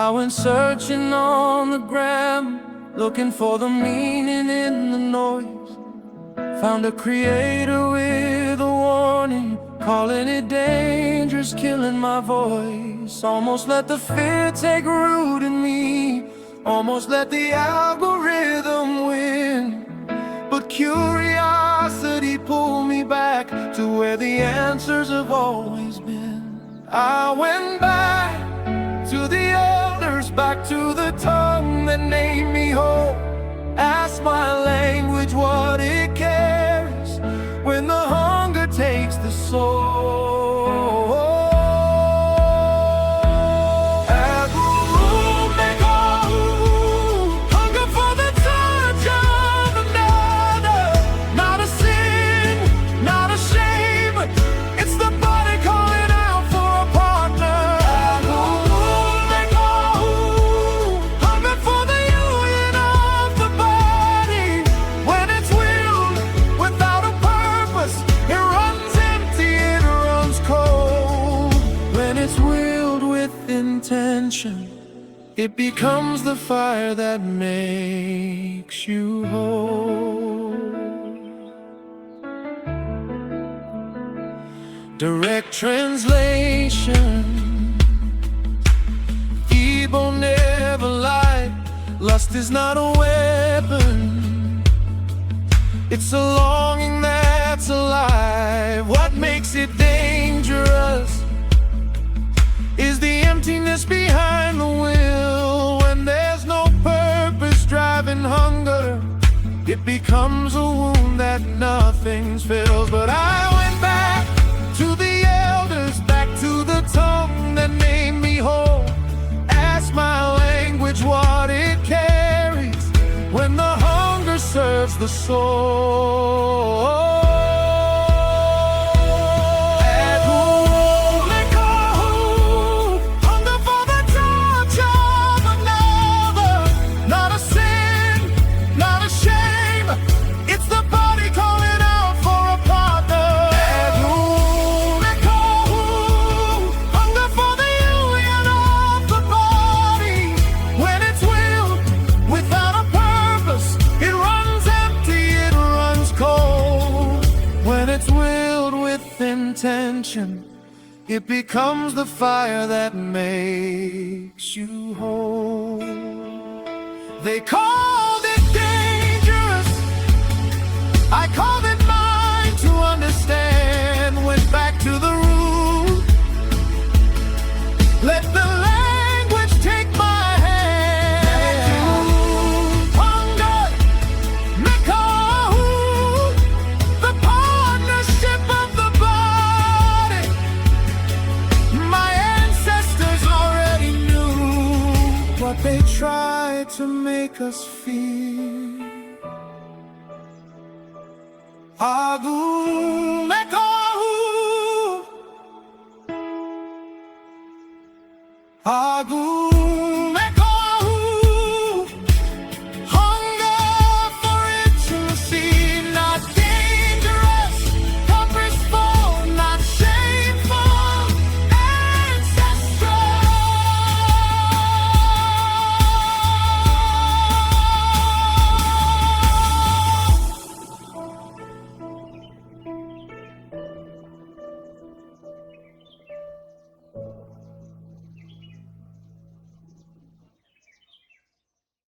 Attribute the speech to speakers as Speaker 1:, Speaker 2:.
Speaker 1: I went searching on the gram, looking for the meaning in the noise. Found a creator with a warning, calling it dangerous, killing my voice. Almost let the fear take root in me, almost let the algorithm win. But curiosity pulled me back to where the answers have always been. I went back to the elders, back to the tongue that named me whole. Asked my language what it carries when the hunger takes the soul. Hunger for the touch of another. Not a sin, not a shame. It's the body calling out for a partner. Hunger for the union of the body. When it's willed without a purpose, it runs empty, it runs cold. When it's willed with intention, it becomes the fire that makes you whole. Direct translation: Igbo never lied. Lust is not a weapon, it's a longing that's alive. What makes it dangerous is the emptiness behind the will. When there's no purpose driving hunger, it becomes a wound that nothing fills. But I went back to the elders, back to the tongue that made me whole. Ask my language what it carries when the hunger serves the soul. Intention, it becomes the fire that makes you whole. They called it dangerous, I called it mine to understand. Went back to the root, let the language take my hand. Hunger, Mekahu, the partnership of the body. My ancestors already knew what they tried to make us feel. Agu Mekahu, Agu